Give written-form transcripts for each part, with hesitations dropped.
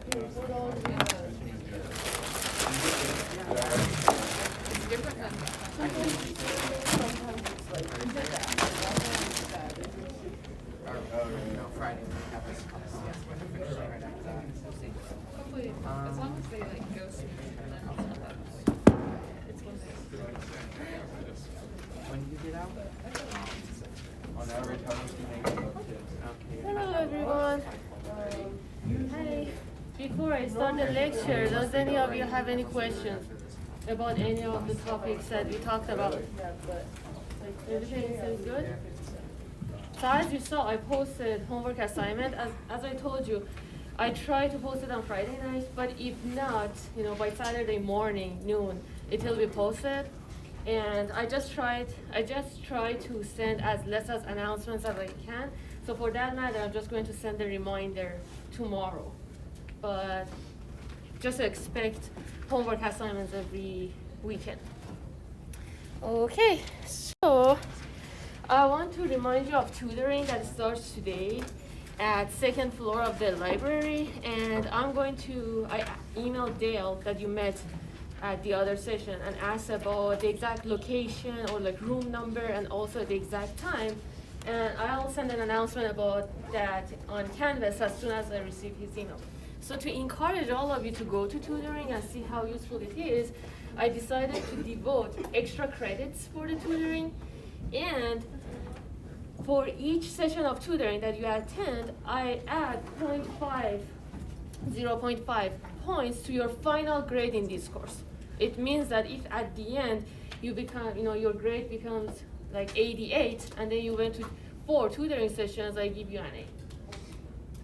Friday we have this class. Yes, we're finishing right after that. Hopefully, as long as they like go soon, then I'll tell them. It's when they. When do you get out? On average, how much do you make a book kids? Okay. Hello everyone. Hi. Before I start the lecture, does any of you have any questions about any of the topics that we talked about? Like everything seems good? So as you saw, I posted homework assignment. As I told you, I try to post it on Friday night, but if not, by Saturday morning, noon, it will be posted. And I just try to send as less as announcements as I can. So for that matter, I'm just going to send a reminder tomorrow. But just expect homework assignments every weekend. Okay, so I want to remind you of tutoring that starts today at second floor of the library. And I emailed Dale that you met at the other session and asked about the exact location or like room number and also the exact time. And I'll send an announcement about that on Canvas as soon as I receive his email. So to encourage all of you to go to tutoring and see how useful it is, I decided to devote extra credits for the tutoring. And for each session of tutoring that you attend, I add 0.5 points to your final grade in this course. It means that if at the end you become, your grade becomes like 88, and then you went to 4 tutoring sessions, I give you an A.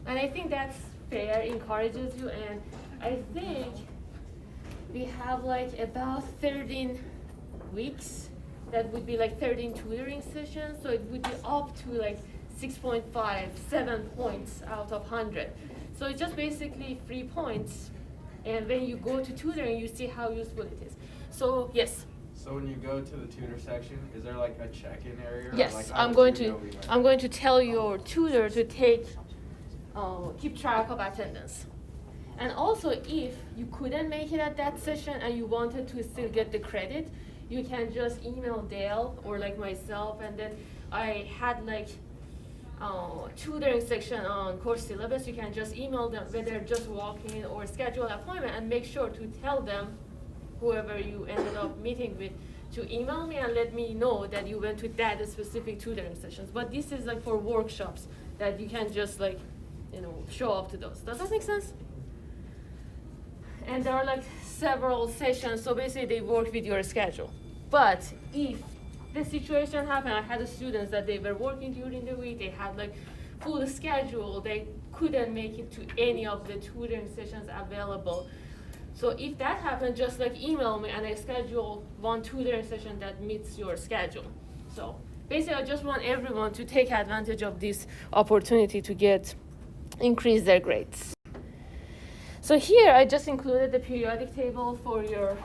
And I think that's fair, encourages you, and I think we have like about 13 weeks that would be like 13 tutoring sessions, so it would be up to like 6.5, 7 points out of 100. So it's just basically 3 points, and when you go to tutoring, you see how useful it is. So yes. So when you go to the tutor section, is there like a check-in area? Yes, like, I'm going to tell your tutor to keep track of attendance. And also, if you couldn't make it at that session and you wanted to still get the credit, you can just email Dale or like myself, and then I had like tutoring section on course syllabus. You can just email them whether just walk in or schedule an appointment, and make sure to tell them, whoever you ended up meeting with, to email me and let me know that you went to that specific tutoring sessions. But this is like for workshops that you can just like, show up to those. Does that make sense? And there are like several sessions, so basically they work with your schedule. But if the situation happened, I had students that they were working during the week, they had like full schedule, they couldn't make it to any of the tutoring sessions available. So if that happened, just like email me and I schedule one tutoring session that meets your schedule. So basically I just want everyone to take advantage of this opportunity to increase their grades. So here I just included the periodic table for your,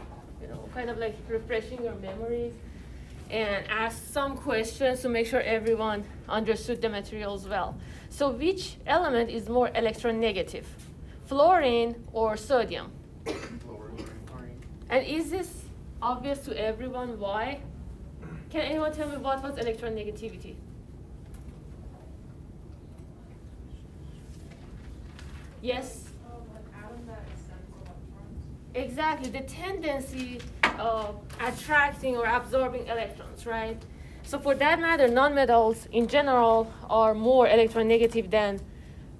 kind of like refreshing your memories, and asked some questions to make sure everyone understood the materials well. So which element is more electronegative, fluorine or sodium? Fluorine. And is this obvious to everyone why? Can anyone tell me what was electronegativity? Yes? Exactly, the tendency of attracting or absorbing electrons, right? So for that matter, nonmetals in general are more electronegative than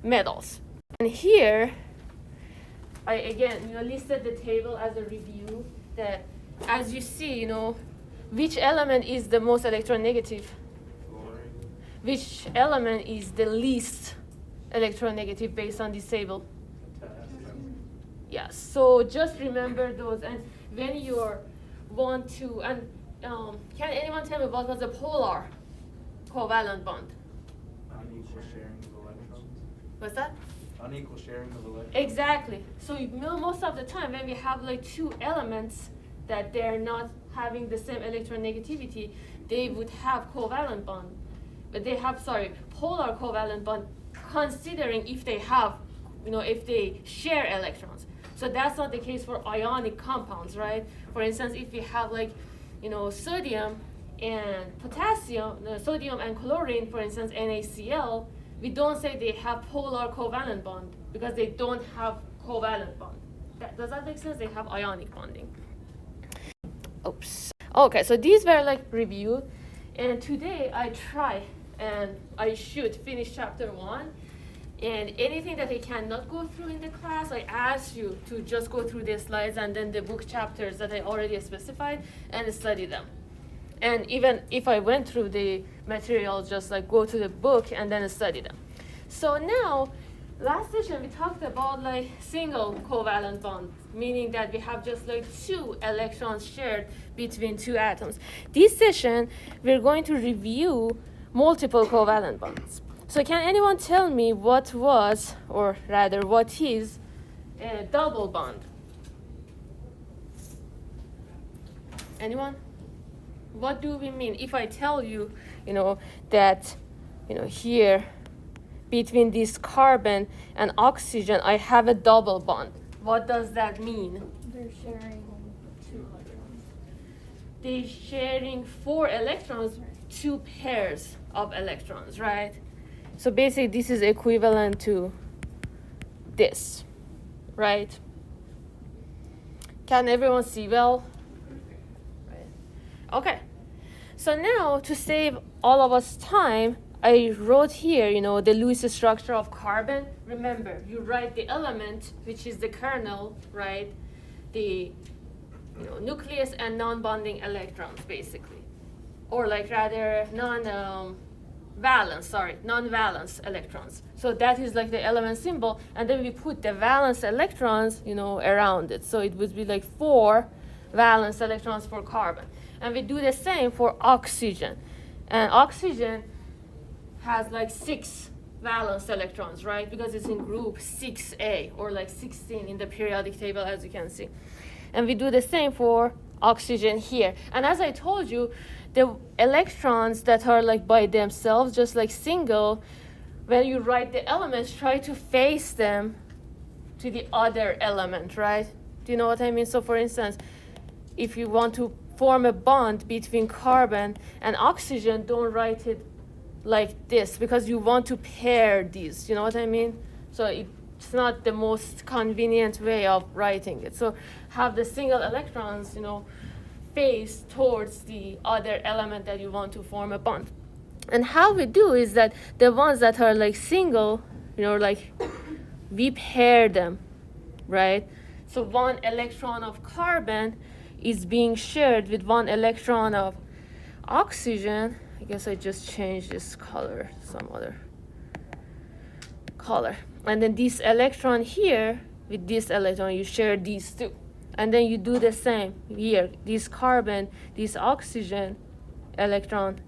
metals. And here, I again, listed the table as a review that, as you see, which element is the most electronegative? Fluorine. Which element is the least electronegative based on this table? Yes, so just remember those, and when you want to, and can anyone tell me what was a polar covalent bond? Unequal sharing of electrons. What's that? Unequal sharing of electrons. Exactly. So most of the time when we have like two elements that they're not having the same electronegativity, they would have covalent bond, but they have, polar covalent bond, considering if they have if they share electrons. So that's not the case for ionic compounds, right? For instance, if we have sodium and potassium, sodium and chlorine, for instance, NaCl, we don't say they have polar covalent bond because they don't have covalent bond. Does that make sense? They have ionic bonding. Oops. Okay, so these were reviewed, and today I try and I should finish chapter 1. And anything that I cannot go through in the class, I ask you to just go through the slides and then the book chapters that I already specified and study them. And even if I went through the material, just go to the book and then study them. So now, last session we talked about single covalent bonds, meaning that we have just 2 electrons shared between 2 atoms. This session we're going to review multiple covalent bonds. So can anyone tell me what was, or rather what is, a double bond? Anyone? What do we mean? If I tell you, that, here between this carbon and oxygen, I have a double bond. What does that mean? They're sharing 2 electrons. They're sharing 4 electrons, 2 pairs of electrons, right? So basically, this is equivalent to this, right? Can everyone see well? Right. Okay. So now, to save all of us time, I wrote here, the Lewis structure of carbon. Remember, you write the element, which is the kernel, right? The nucleus and non-bonding electrons, basically. Or rather, non-valence electrons. So that is the element symbol, and then we put the valence electrons, around it. So it would be 4 valence electrons for carbon. And we do the same for oxygen. And oxygen has 6 valence electrons, right? Because it's in group 6A, or 16 in the periodic table, as you can see. And we do the same for oxygen here. And as I told you, the electrons that are by themselves, just single, when you write the elements, try to face them to the other element, right? Do you know what I mean? So for instance, if you want to form a bond between carbon and oxygen, don't write it like this because you want to pair these. You know what I mean? So it's not the most convenient way of writing it. So have the single electrons, face towards the other element that you want to form a bond. And how we do is that the ones that are single, we pair them, right? So 1 electron of carbon is being shared with 1 electron of oxygen. I guess I just changed this color, some other color. And then this electron here with this electron, you share these 2. And then you do the same here. This carbon, this oxygen electron,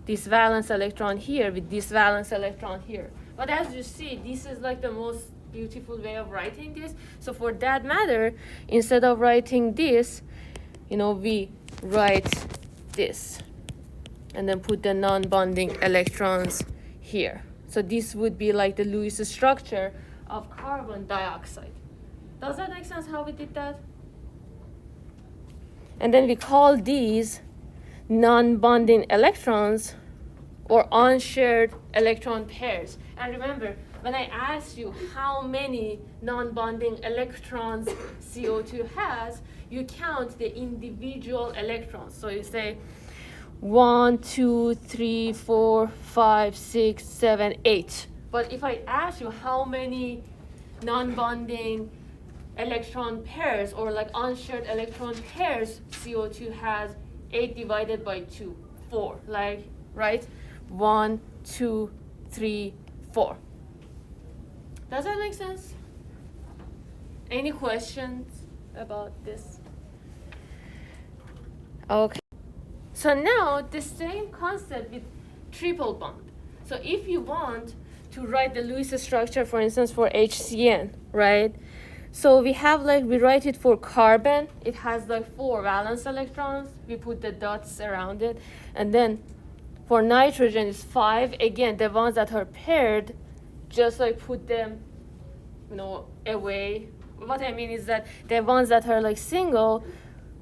this valence electron here with this valence electron here. But as you see, this is the most beautiful way of writing this. So for that matter, instead of writing this, we write this. And then put the non-bonding electrons here. So this would be the Lewis structure of carbon dioxide. Does that make sense how we did that? And then we call these non-bonding electrons or unshared electron pairs. And remember, when I asked you how many non-bonding electrons CO2 has, you count the individual electrons. So you say 1, 2, 3, 4, 5, 6, 7, 8. But if I ask you how many non-bonding electron pairs or unshared electron pairs CO2 has, 8 divided by 2, 4, right? 1, 2, 3, 4. Does that make sense? Any questions about this? Okay. So now the same concept with triple bond. So if you want to write the Lewis structure, for instance, for HCN, right? So we have we write it for carbon. It has 4 valence electrons. We put the dots around it. And then for nitrogen, it's 5. Again, the ones that are paired, just put them away. What I mean is that the ones that are like single,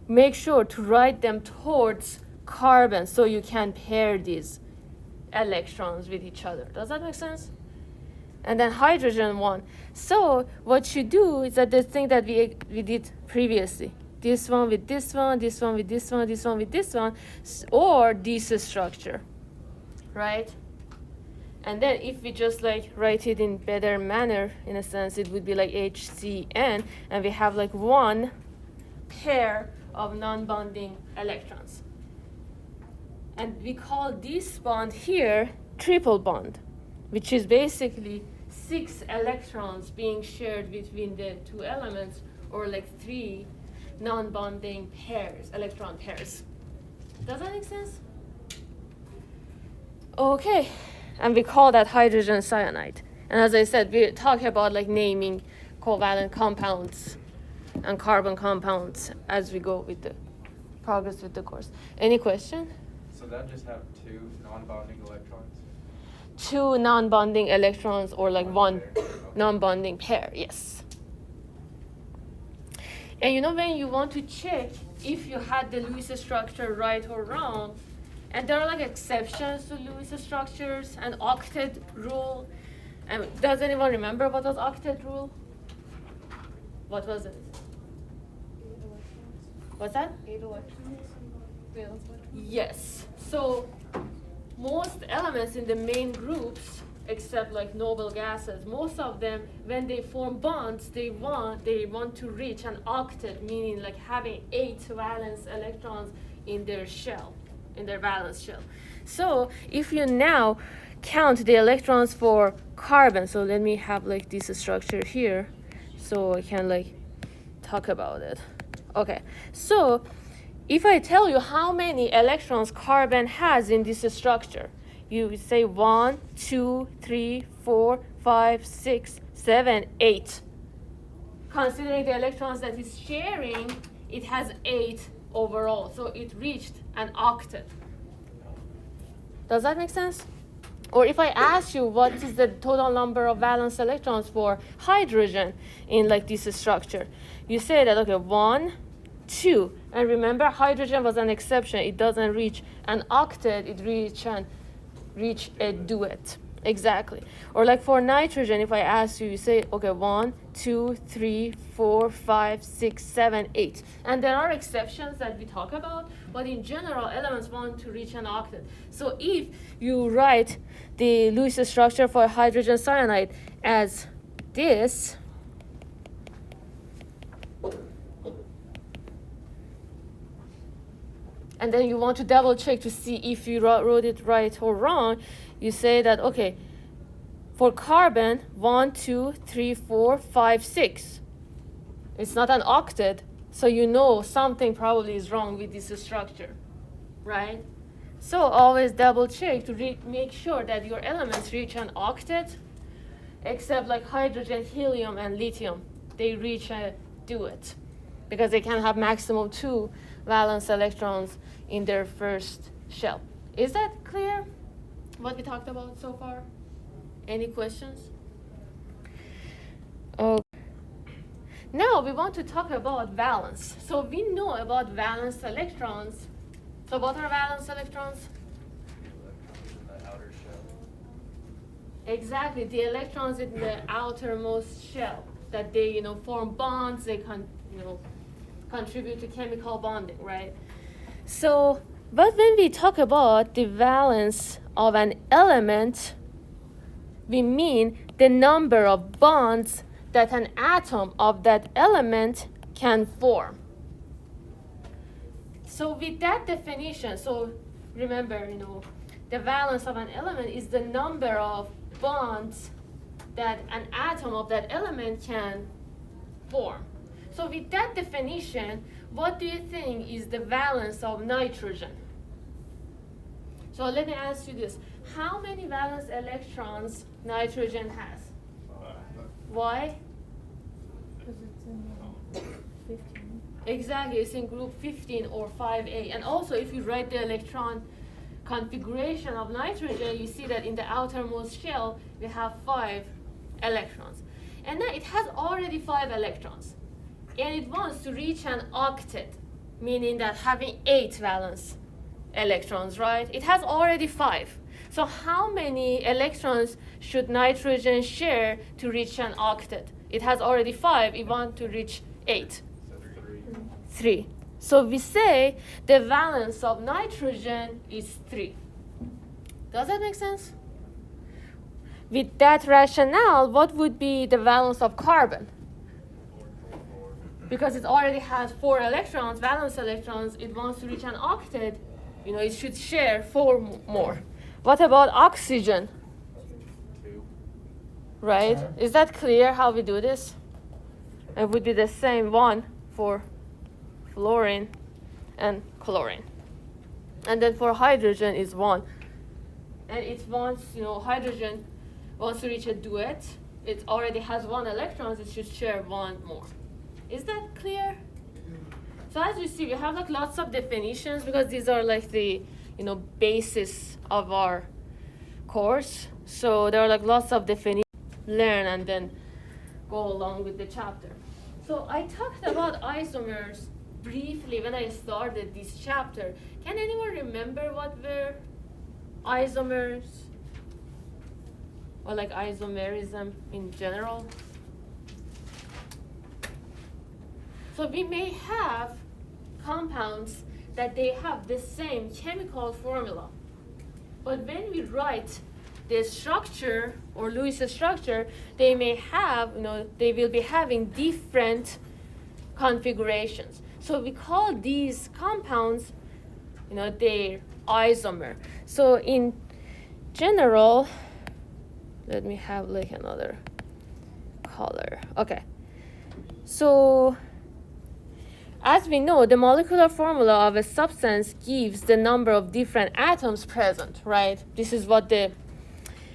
make sure to write them towards carbon so you can pair these electrons with each other. Does that make sense? And then hydrogen one. So what you do is that the thing that we did previously. This one with this one, this one with this one, this one with this one, or this structure, right? And then if we just like write it in better manner, in a sense, it would be like HCN, and we have like one pair of non-bonding electrons. And we call this bond here triple bond, which is basically 6 electrons being shared between the 2 elements, or like 3 non-bonding pairs, electron pairs. Does that make sense? Okay, and we call that hydrogen cyanide. And as I said, we talk about like naming covalent compounds and carbon compounds as we go with the progress with the course. Any question? So that just have 2 non-bonding electrons? 2 non-bonding electrons, or like one pair. non-bonding pair, yes. And when you want to check if you had the Lewis structure right or wrong, and there are like exceptions to Lewis structures, and octet rule. And does anyone remember what was octet rule? What was it? 8 electrons. What's that? 8 electrons. Valence electrons. Yes. So most elements in the main groups, except like noble gases, most of them, when they form bonds, they want to reach an octet, meaning like having 8 valence electrons in their shell, in their valence shell. So if you now count the electrons for carbon, so let me have like this structure here, so I can like talk about it. Okay, so if I tell you how many electrons carbon has in this structure, you would say 1, 2, 3, 4, 5, 6, 7, 8. Considering the electrons that it's sharing, it has 8 overall. So it reached an octet. Does that make sense? Or if I ask you what is the total number of valence electrons for hydrogen in like this structure, you say that, okay, 1, 2. And remember, hydrogen was an exception. It doesn't reach an octet, it reach a duet. Exactly. Or like for nitrogen, if I ask you, you say, okay, 1, 2, 3, 4, 5, 6, 7, 8. And there are exceptions that we talk about, but in general, elements want to reach an octet. So if you write the Lewis structure for hydrogen cyanide as this, and then you want to double check to see if you wrote it right or wrong, you say that, okay, for carbon, 1, 2, 3, 4, 5, 6. It's not an octet, so you know something probably is wrong with this structure, right? So always double check to make sure that your elements reach an octet, except like hydrogen, helium, and lithium. They reach a duet, because they can have maximum 2 valence electrons in their first shell. Is that clear, what we talked about so far? Any questions? Okay. Now we want to talk about valence. So we know about valence electrons. So what are valence electrons? The electrons in the outer shell. Exactly, the electrons in the outermost shell, that they form bonds, they contribute to chemical bonding, right? So, but when we talk about the valence of an element, we mean the number of bonds that an atom of that element can form. So with that definition, so remember, the valence of an element is the number of bonds that an atom of that element can form. So with that definition, what do you think is the valence of nitrogen? So let me ask you this. How many valence electrons nitrogen has? Why? Because it's in 15. Exactly, it's in group 15 or 5A. And also, if you write the electron configuration of nitrogen, you see that in the outermost shell, we have 5 electrons. And then it has already 5 electrons. And it wants to reach an octet, meaning that having 8 valence electrons, right? It has already 5. So how many electrons should nitrogen share to reach an octet? It has already 5. It wants to reach 8. 3. So we say the valence of nitrogen is 3. Does that make sense? With that rationale, what would be the valence of carbon? Because it already has 4 electrons, valence electrons, it wants to reach an octet, it should share 4 more. What about oxygen? 2. Right? Is that clear how we do this? It would be the same 1 for fluorine and chlorine. And then for hydrogen is 1. And it wants, hydrogen wants to reach a duet. It already has 1 electron, it should share 1 more. Is that clear? So as you see, we have like lots of definitions because these are like the, basis of our course. So there are like lots of definitions, learn and then go along with the chapter. So I talked about isomers briefly when I started this chapter. Can anyone remember what were isomers? Or like isomerism in general? So we may have compounds that they have the same chemical formula. But when we write the structure or Lewis structure, they may have, they will be having different configurations. So we call these compounds, they're isomer. So in general, let me have like another color. Okay. So as we know, the molecular formula of a substance gives the number of different atoms present, right? This is what the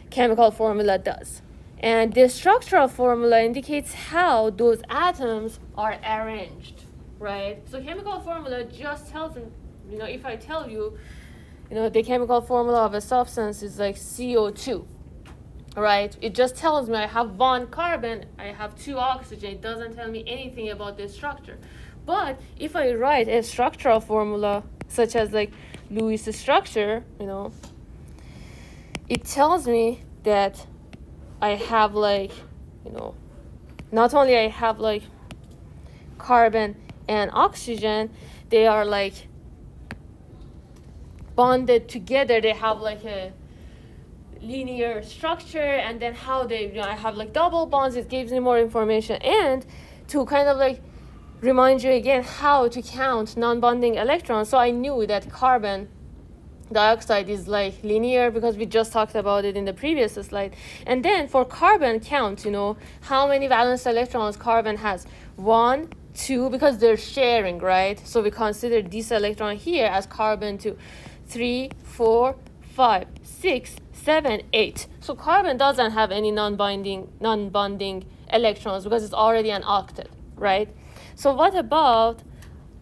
chemical formula does. And the structural formula indicates how those atoms are arranged, right? So chemical formula just tells them, if I tell you, the chemical formula of a substance is like CO2, right? It just tells me I have 1 carbon, I have 2 oxygen. It doesn't tell me anything about the structure. But if I write a structural formula, such as like Lewis structure, it tells me that I have like, not only I have like carbon and oxygen, they are like bonded together. They have like a linear structure, and then how they, I have like double bonds. It gives me more information. And to kind of like remind you again how to count non-bonding electrons. So I knew that carbon dioxide is like linear because we just talked about it in the previous slide. And then for carbon count, how many valence electrons carbon has? 1, 2, because they're sharing, right? So we consider this electron here as carbon 2. 3, 4, 5, 6, 7, 8. So carbon doesn't have any non-bonding electrons because it's already an octet, right? So what about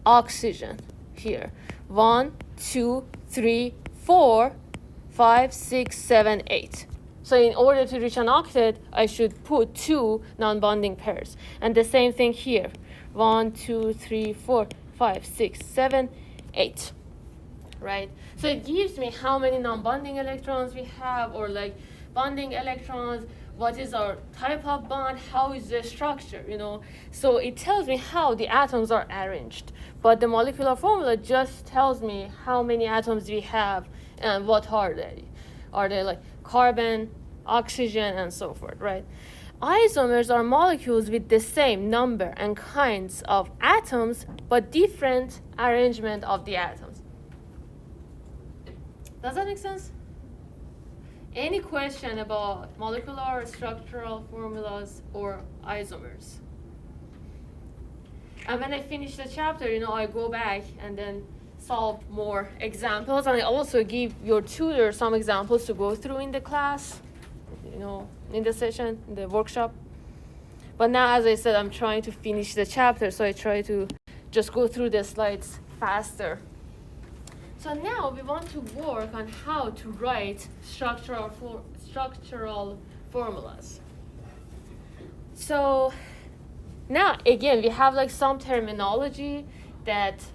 oxygen here? 1, 2, 3, 4, 5, 6, 7, 8. So in order to reach an octet, I should put 2 non-bonding pairs. And the same thing here. 1, 2, 3, 4, 5, 6, 7, 8. Right? So it gives me how many non-bonding electrons we have, or like bonding electrons, what is our type of bond, how is the structure, So it tells me how the atoms are arranged. But the molecular formula just tells me how many atoms we have and what are they. Are they like carbon, oxygen, and so forth, right? Isomers are molecules with the same number and kinds of atoms, but different arrangement of the atoms. Does that make sense? Any question about molecular or structural formulas or isomers? And when I finish the chapter, I go back and then solve more examples. And I also give your tutor some examples to go through in the class, in the session, in the workshop. But now, as I said, I'm trying to finish the chapter, so I try to just go through the slides faster. So now we want to work on how to write structural formulas. So now again, we have like some terminology that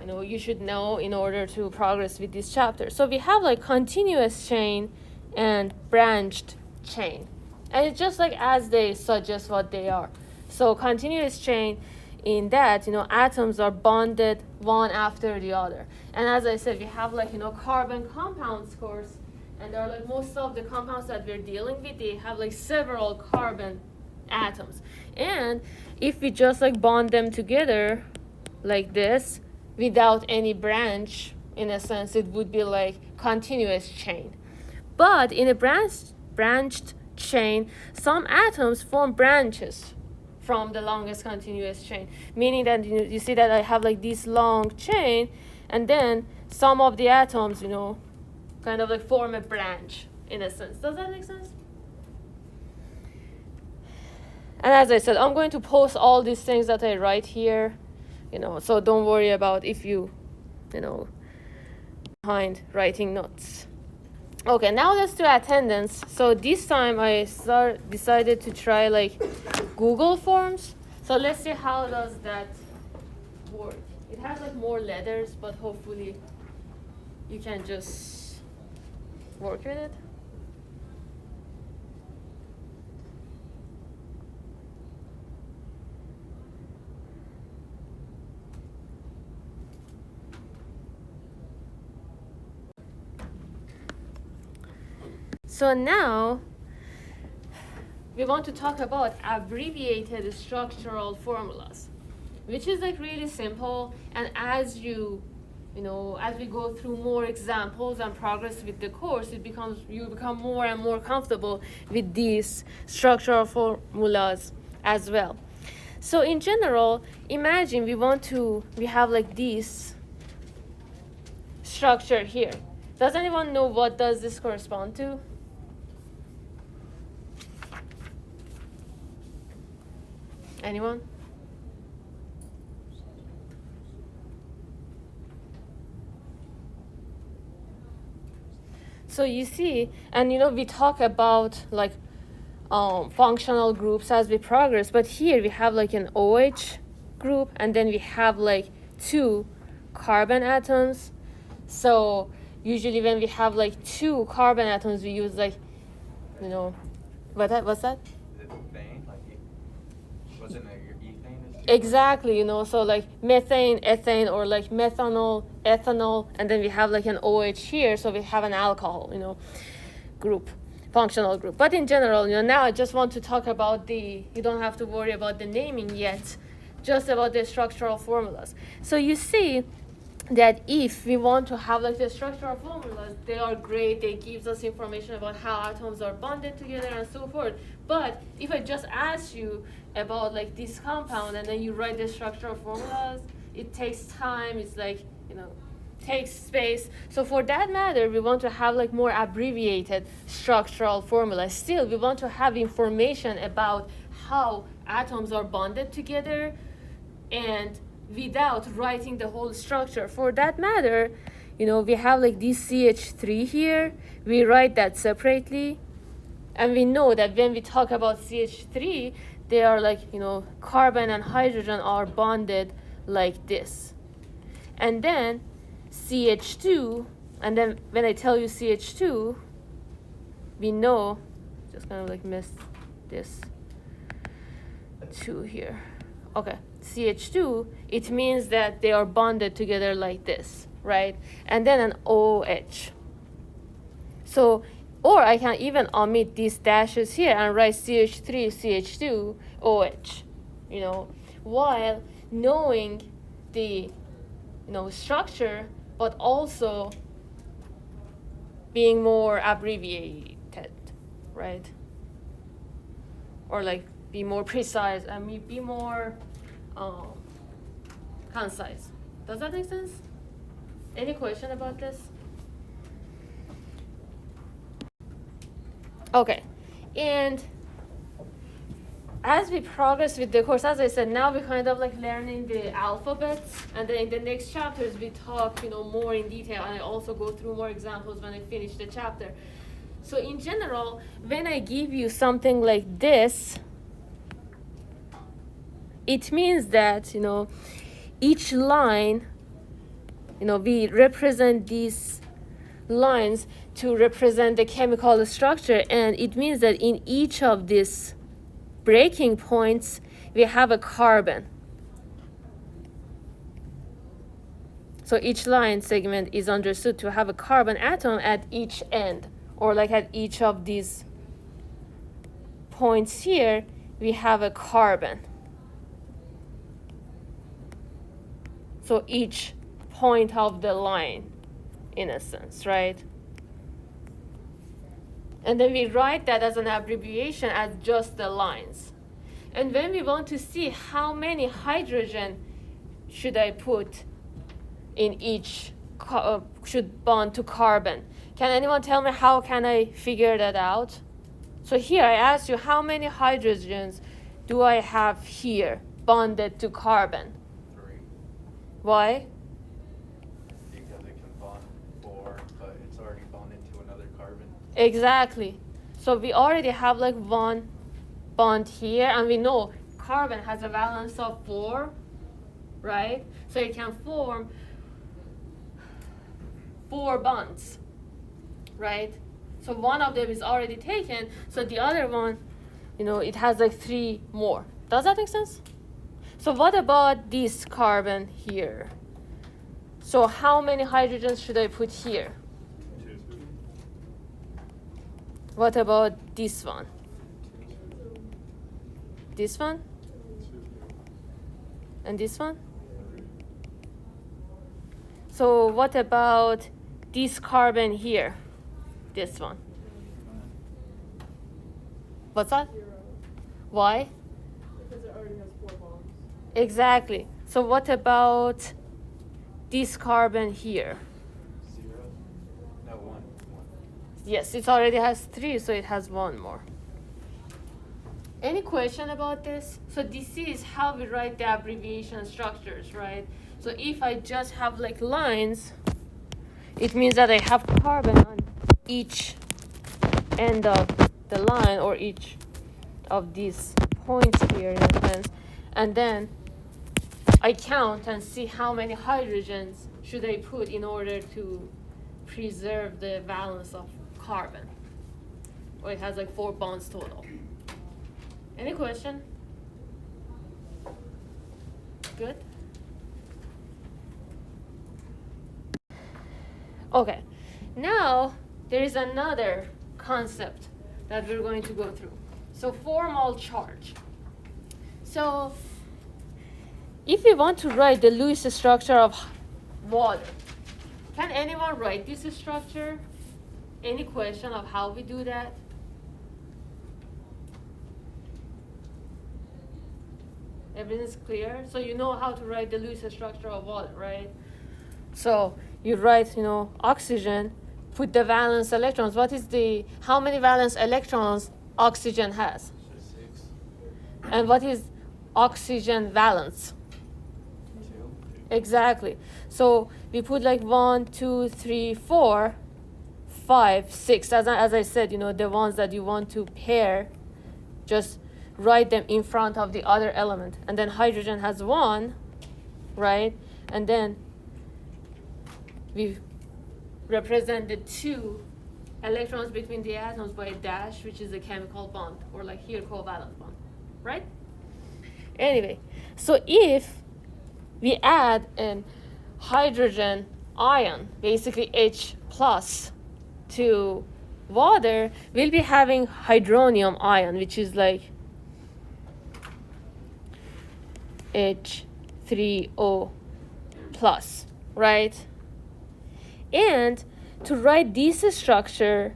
you should know in order to progress with this chapter. So we have like continuous chain and branched chain. And it's just like as they suggest what they are. So continuous chain, in that, atoms are bonded one after the other. And as I said, we have like, carbon compounds course, and there are like most of the compounds that we're dealing with, they have like several carbon atoms. And if we just like bond them together like this, without any branch, in a sense, it would be like continuous chain. But in a branched chain, some atoms form branches from the longest continuous chain, meaning that you see that I have like this long chain, and then some of the atoms, kind of like form a branch in a sense. Does that make sense? And as I said, I'm going to post all these things that I write here, so don't worry about if you behind writing notes. Okay, now let's do attendance. So this time I decided to try like Google Forms. So let's see how does that work. It has like more letters, but hopefully you can just work with it. So now we want to talk about abbreviated structural formulas, which is like really simple. And as you as we go through more examples and progress with the course, you become more and more comfortable with these structural formulas as well. So in general, imagine we have like this structure here. Does anyone know what does this correspond to? Anyone? So you see, and we talk about like functional groups as we progress, but here we have like an OH group, and then we have like 2 carbon atoms. So usually when we have like 2 carbon atoms, we use like, what's that? Exactly, so like methane, ethane, or like methanol, ethanol, and then we have like an OH here, so we have an alcohol, group, functional group. But in general, now I just want to talk about you don't have to worry about the naming yet, just about the structural formulas. So you see that if we want to have like the structural formulas, they are great, they gives us information about how atoms are bonded together and so forth. But if I just ask you about like this compound and then you write the structural formulas, it takes time, it's like, takes space. So for that matter, we want to have like more abbreviated structural formulas. Still, we want to have information about how atoms are bonded together, and without writing the whole structure. For that matter, we have like this CH3 here, we write that separately. And we know that when we talk about CH3, they are like, carbon and hydrogen are bonded like this. And then CH2, and then when I tell you CH2, we know, just kind of like miss this 2 here. Okay, CH2, it means that they are bonded together like this, right? And then an OH. So, or I can even omit these dashes here and write CH3, CH2, OH, while knowing the, structure, but also being more abbreviated, right? Or like be more precise and be more concise. Does that make sense? Any question about this? Okay, and as we progress with the course, as I said, now we're kind of like learning the alphabets, and then in the next chapters we talk, more in detail, and I also go through more examples when I finish the chapter. So in general, when I give you something like this, it means that, each line, we represent these lines to represent the chemical structure, and it means that in each of these breaking points, we have a carbon. So each line segment is understood to have a carbon atom at each end, or like at each of these points here, we have a carbon. So each point of the line, in a sense, right? And then we write that as an abbreviation as just the lines. And when we want to see how many hydrogen should I put in each, should bond to carbon, can anyone tell me how can I figure that out? So here I ask you, how many hydrogens do I have here bonded to carbon? 3. Why? Because it can bond 4, but it's already bonded to another carbon. Exactly. So we already have like one bond here, and we know carbon has a valence of 4, right? So it can form 4 bonds, right? So one of them is already taken, so the other one, it has like 3 more. Does that make sense? So what about this carbon here? So how many hydrogens should I put here? 2. What about this one? This one? And this one? So what about this carbon here? This one. What's that? 0. Why? Because it already has 4 bonds. Exactly. So what about this carbon here? 0. No, 1. Yes, it already has 3, so it has 1 more. Any question about this? So this is how we write the abbreviation structures, right? So if I just have like lines, it means that I have carbon on each end of the line, or each of these points here in a sense, and then I count and see how many hydrogens should I put in order to preserve the valence of carbon. Or it has like 4 bonds total. Any question? Good? Okay, now there is another concept that we're going to go through. So formal charge. So if we want to write the Lewis structure of water, can anyone write this structure? Any question of how we do that? Everything's clear? So you know how to write the Lewis structure of water, right? So you write, oxygen, put the valence electrons. How many valence electrons oxygen has? 6. And what is oxygen valence? 2. Exactly. So we put like 1, 2, 3, 4, 5, 6. As I said, the ones that you want to pair, just write them in front of the other element. And then hydrogen has 1, right? And then we represent the 2 electrons between the atoms by a dash, which is a chemical bond, or like here covalent bond, right? Anyway, so if we add an hydrogen ion, basically H plus, to water, we'll be having hydronium ion, which is like H3O plus, right? And to write this structure,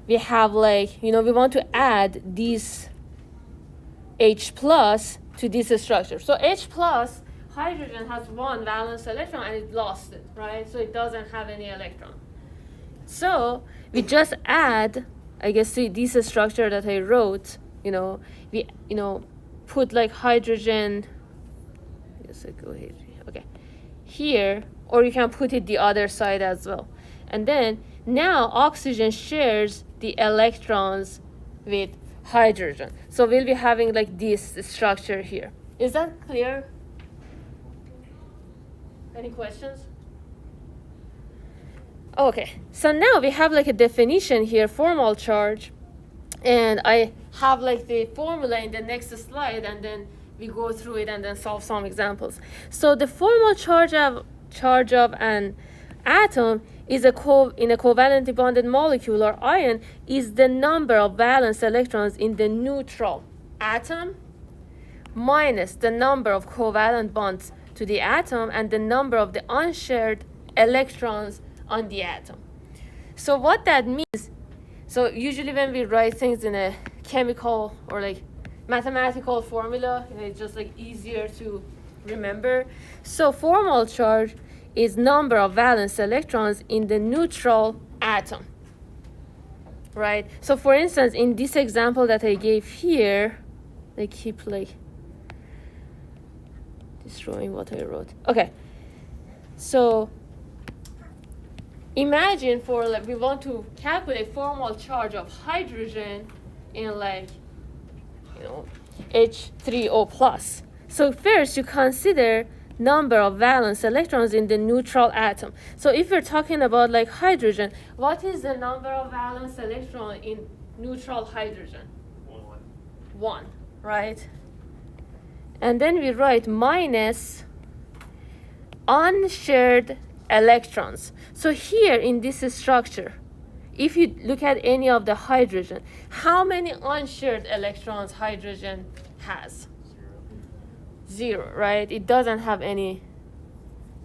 we have like, we want to add this H plus to this structure. So H plus, hydrogen has 1 valence electron and it lost it, right? So it doesn't have any electron. So we just add, I guess, see this structure that I wrote, we, put like hydrogen, yes, I go here, okay, here, or you can put it the other side as well. And then now oxygen shares the electrons with hydrogen. So we'll be having like this structure here. Is that clear? Any questions? Okay, so now we have like a definition here, formal charge, and I have like the formula in the next slide, and then we go through it and then solve some examples. So the formal charge of an atom is in a covalently bonded molecule or ion is the number of valence electrons in the neutral atom minus the number of covalent bonds to the atom and the number of the unshared electrons on the atom. So what that means, so usually when we write things in a chemical or like mathematical formula, it's just like easier to remember. So formal charge is number of valence electrons in the neutral atom, right? So for instance, in this example that I gave here, they keep like destroying what I wrote. Okay, so imagine for like we want to calculate formal charge of hydrogen in like, you know, H3O plus. So first you consider number of valence electrons in the neutral atom. So if you're talking about like hydrogen, what is the number of valence electron in neutral hydrogen? 1, right? And then we write minus unshared electrons. So here in this structure, if you look at any of the hydrogen, how many unshared electrons hydrogen has? 0, right? It doesn't have any,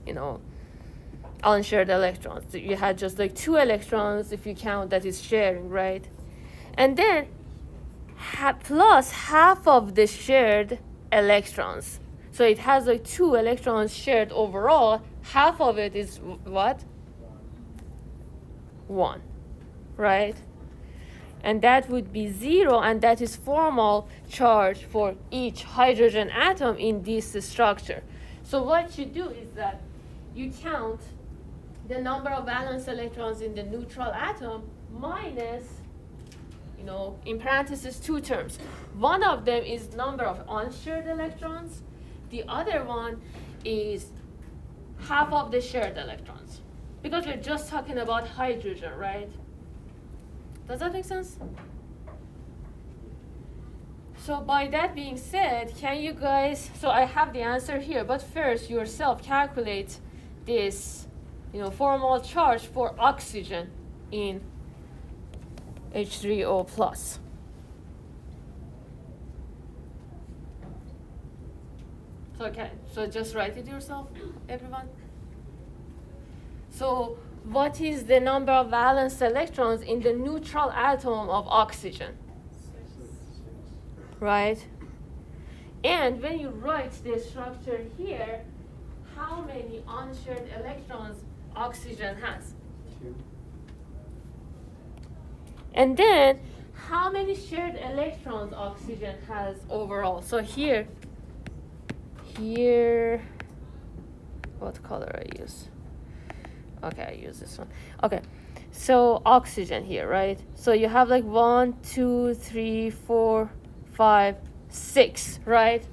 you know, unshared electrons. So you had just like 2 electrons if you count that is sharing, right? And then plus half of the shared electrons. So it has like 2 electrons shared overall. Half of it is what? 1, right? And that would be 0, and that is formal charge for each hydrogen atom in this structure. So what you do is that you count the number of valence electrons in the neutral atom minus, you know, in parentheses 2 terms. One of them is number of unshared electrons. The other one is half of the shared electrons. Because we're just talking about hydrogen, right? Does that make sense? So by that being said, can you guys, so I have the answer here, but first yourself calculate this, you know, formal charge for oxygen in H3O plus. So okay, so just write it yourself, everyone. So what is the number of valence electrons in the neutral atom of oxygen? 6. Right? And when you write the structure here, how many unshared electrons oxygen has? 2. And then, how many shared electrons oxygen has overall? So here, what color I use? Okay, I use this one. Okay, so oxygen here, right? So you have like 1, 2, 3, 4, 5, 6, right?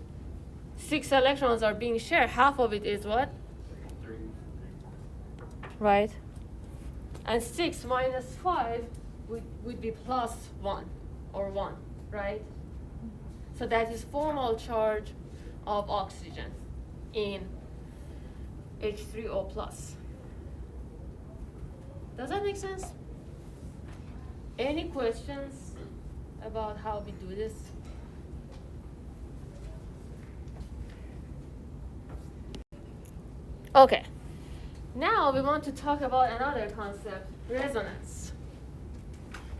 6 electrons are being shared. Half of it is what? 3. Right? And 6 minus 5 would be plus 1 or 1, right? So that is formal charge of oxygen in H3O plus. Does that make sense? Any questions about how we do this? Okay. Now we want to talk about another concept, resonance.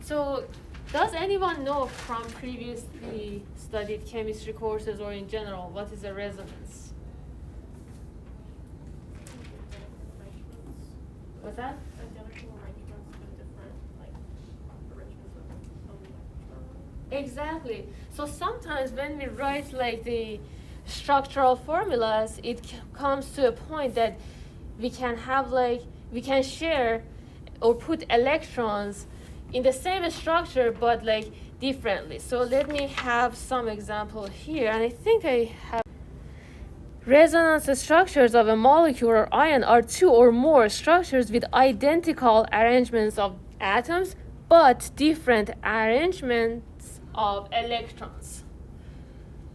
So, does anyone know from previously studied chemistry courses or in general what is a resonance? What's that? Identical arrangements with different like arrangements of electrons. Exactly. So sometimes when we write like the structural formulas, it comes to a point that we can have like, we can share or put electrons in the same structure but like differently. So let me have some example here, and I think I have resonance structures of a molecule or ion are two or more structures with identical arrangements of atoms, but different arrangements of electrons.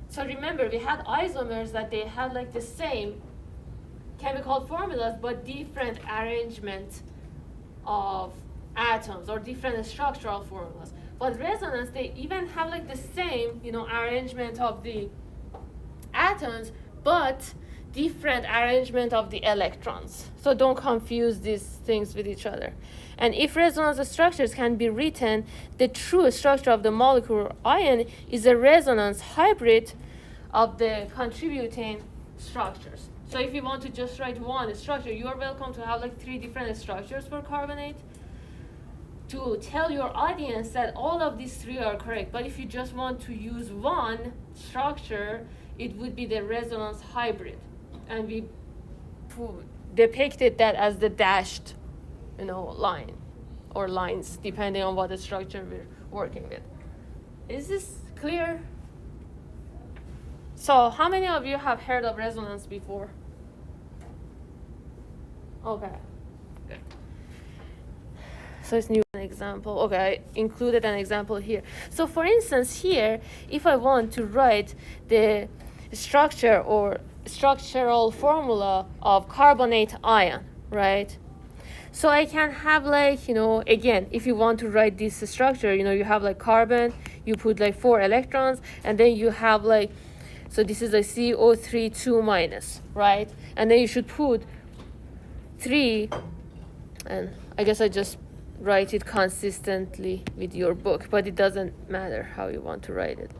So remember, we had isomers that they had like the same chemical formulas, but different arrangement of atoms or different structural formulas. But resonance, they even have like the same, arrangement of the atoms, but different arrangement of the electrons. So don't confuse these things with each other. And if resonance structures can be written, the true structure of the molecule or ion is a resonance hybrid of the contributing structures. So if you want to just write one structure, you are welcome to have like 3 different structures for carbonate to tell your audience that all of these 3 are correct. But if you just want to use one structure, it would be the resonance hybrid. And we depicted that as the dashed, line or lines, depending on what the structure we're working with. Is this clear? So how many of you have heard of resonance before? Okay, good. So it's new an example. Okay, I included an example here. So for instance, here, if I want to write the structure or structural formula of carbonate ion, right? So I can have like, again, if you want to write this structure, you have like carbon, you put like 4 electrons, and then you have like, so this is a CO3 2-, right? And then you should put 3, and I guess I just write it consistently with your book, but it doesn't matter how you want to write it.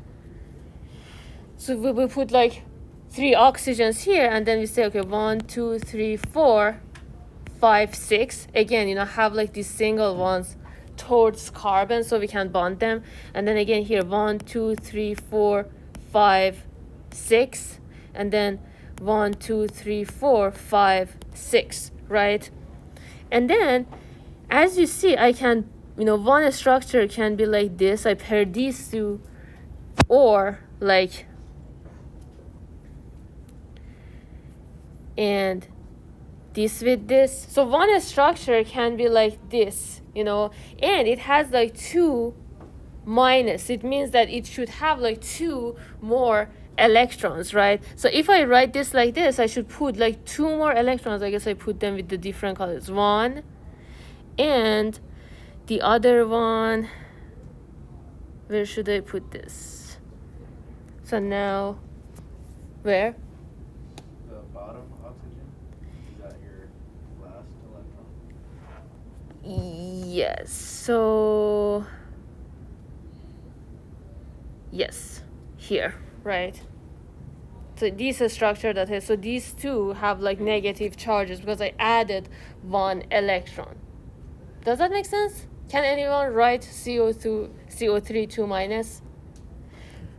So we will put like 3 oxygens here, and then we say, okay, 1, 2, 3, 4, 5, 6. Again, have like these single ones towards carbon so we can bond them. And then again here, 1, 2, 3, 4, 5, 6. And then 1, 2, 3, 4, 5, 6, right? And then, as you see, I can, one structure can be like this. I pair these 2, or like, and this with this. So one structure can be like this, and it has like 2 minus. It means that it should have like 2 more electrons, right? So if I write this like this, I should put like 2 more electrons. I guess I put them with the different colors. 1, and the other one, where should I put this? So now, where? The bottom oxygen, is that your last electron? Yes. So, yes, here, right? So this is structure that has, so these 2 have like negative charges because I added 1 electron. Does that make sense? Can anyone write CO3 2-?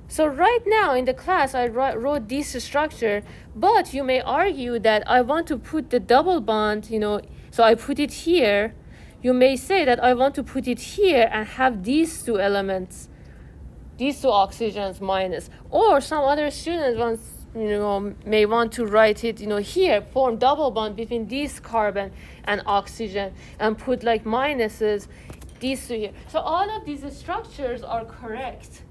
So right now in the class, I wrote this structure, but you may argue that I want to put the double bond, so I put it here. You may say that I want to put it here and have these 2 elements, these 2 oxygens minus. Or some other students wants, may want to write it, here, form double bond between this carbon and oxygen and put like minuses, these 2 here. So all of these structures are correct.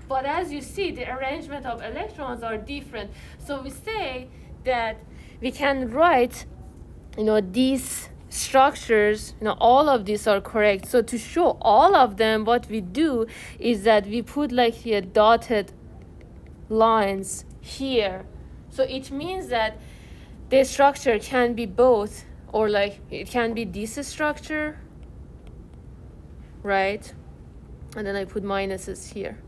But as you see, the arrangement of electrons are different. So we say that we can write, these structures, all of these are correct. So to show all of them, what we do is that we put like here dotted lines here. So it means that the structure can be both, or like it can be this structure, right? And then I put minuses here.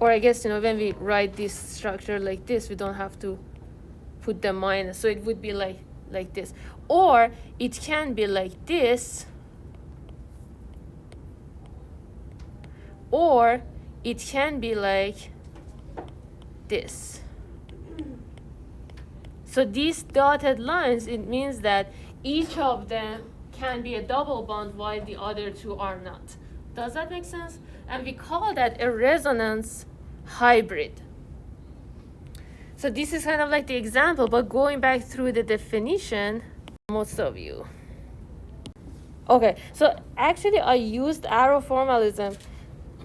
Or I guess, when we write this structure like this, we don't have to put the minus. So it would be like this. Or it can be like this. Or it can be like this. So these dotted lines, it means that each of them can be a double bond while the other 2 are not. Does that make sense? And we call that a resonance hybrid. So this is kind of like the example, but going back through the definition, most of you. Okay, so actually I used arrow formalism.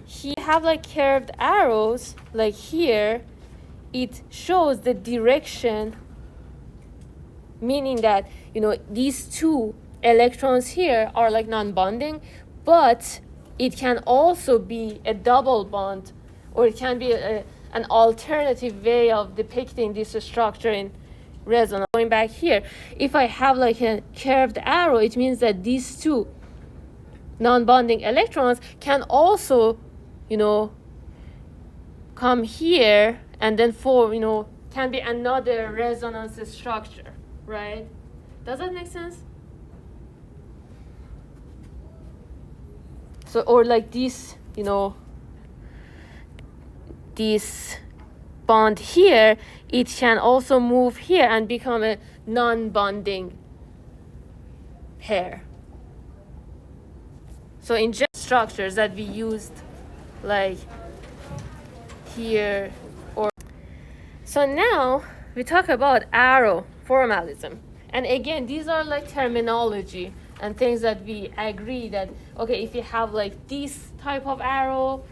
He have like curved arrows, like here, it shows the direction, meaning that, you know, these two electrons here are like non-bonding, but it can also be a double bond, or it can be an alternative way of depicting this structure in resonance. Going back here, if I have like a curved arrow, it means that these two non-bonding electrons can also, you know, come here and then form, you know, can be another resonance structure, right? Does that make sense? So, or like this, you know, this bond here, it can also move here and become a non-bonding pair. So in just structures that we used, like here, or so now we talk about arrow formalism. And again, these are like terminology and things that we agree that, okay, if you have like this type of arrow,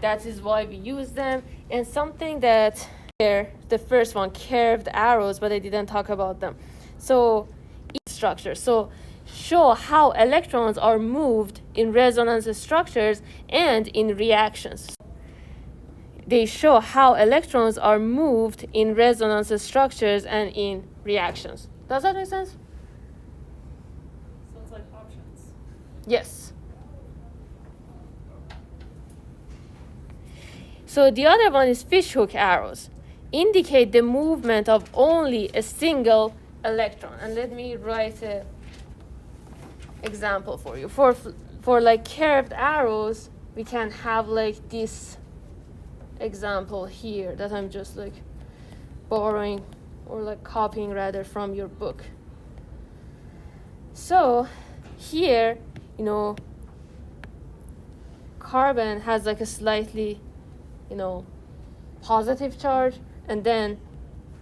that is why we use them. And something that here, the first one, curved arrows, but I didn't talk about them. So each structure, so show how electrons are moved in resonance structures and in reactions. They show how electrons are moved in resonance structures and in reactions. Does that make sense? So it's like options. Yes. So the other one is fishhook arrows. Indicate the movement of only a single electron. And let me write an example for you. For like curved arrows, we can have like this example here that I'm just like borrowing or like copying rather from your book. So here, you know, carbon has like a slightly, you know, positive charge, and then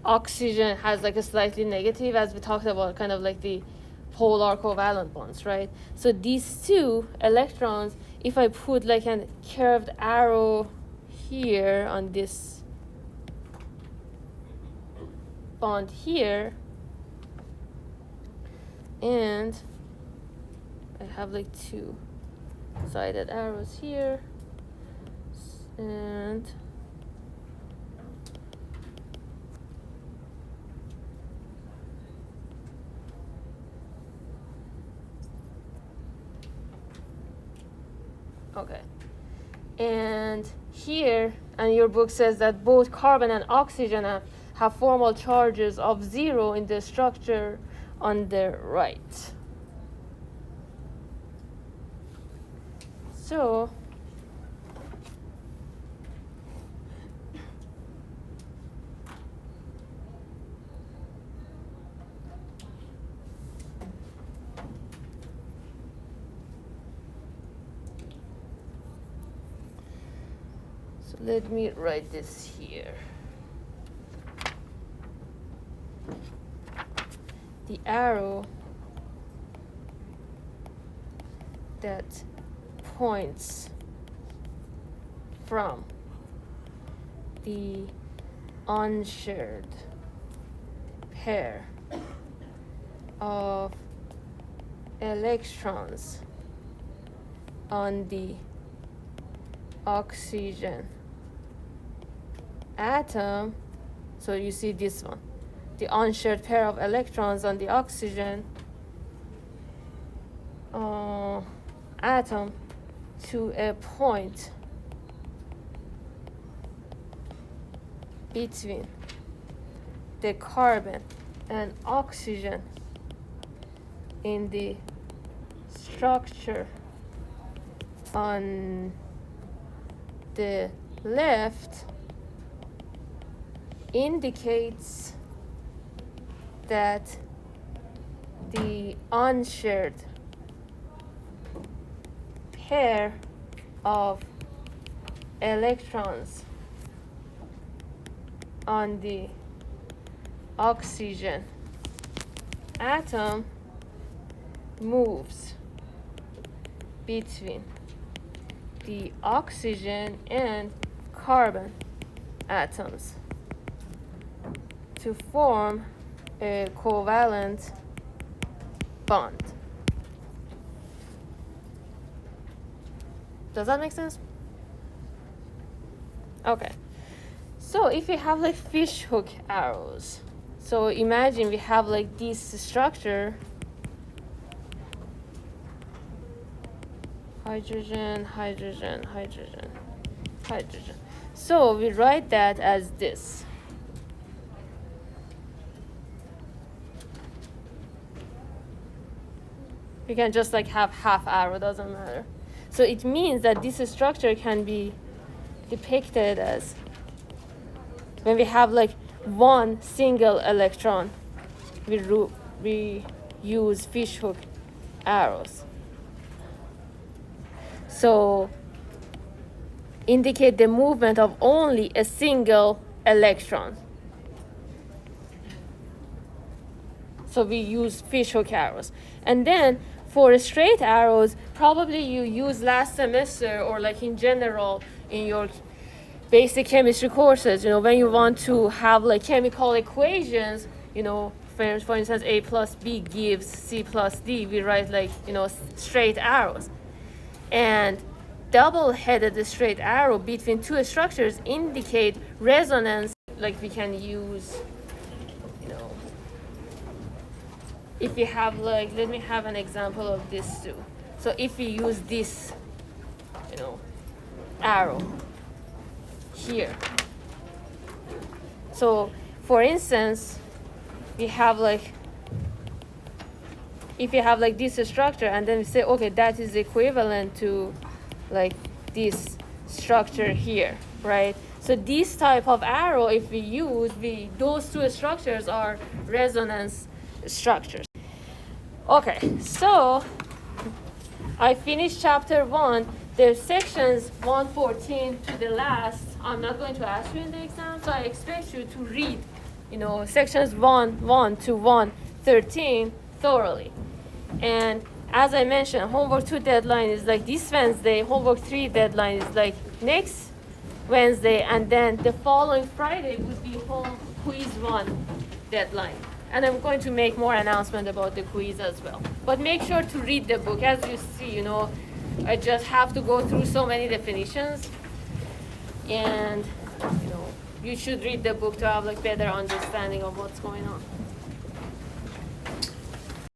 oxygen has like a slightly negative, as we talked about, kind of like the polar covalent bonds, right? So these two electrons, if I put like a curved arrow here on this bond here, and I have like two sided arrows here, and okay, and here, and your book says that both carbon and oxygen have formal charges of 0 in the structure on the right. So let me write this here. The arrow that points from the unshared pair of electrons on the oxygen atom. So you see this one, the unshared pair of electrons on the oxygen atom to a point between the carbon and oxygen in the structure on the left indicates that the unshared pair of electrons on the oxygen atom moves between the oxygen and carbon atoms to form a covalent bond. Does that make sense? Okay. So if we have like fish hook arrows, so imagine we have like this structure, hydrogen, hydrogen, hydrogen, hydrogen. So we write that as this. You can just like have half arrow, doesn't matter. So it means that this structure can be depicted as when we have like one single electron, we use fishhook arrows. So indicate the movement of only a single electron. So we use fishhook arrows. And then for straight arrows, probably you use last semester or like in general in your basic chemistry courses, when you want to have like chemical equations, for instance, A plus B gives C plus D, we write like, straight arrows. And double-headed straight arrow between two structures indicate resonance, like we can use, if we have like, let me have an example of this too. So if we use this, arrow here. So for instance, we have like, if you have like this structure and then we say, okay, that is equivalent to like this structure here, right? So this type of arrow, if we use, those two structures are resonance structures. Okay, so I finished chapter 1. There's sections 114 to the last. I'm not going to ask you in the exam, so I expect you to read, sections 1 to 113 thoroughly. And as I mentioned, homework 2 deadline is like this Wednesday. Homework 3 deadline is like next Wednesday, and then the following Friday would be home quiz 1 deadline. And I'm going to make more announcement about the quiz as well. But make sure to read the book. As you see, I just have to go through so many definitions. And, you should read the book to have like better understanding of what's going on.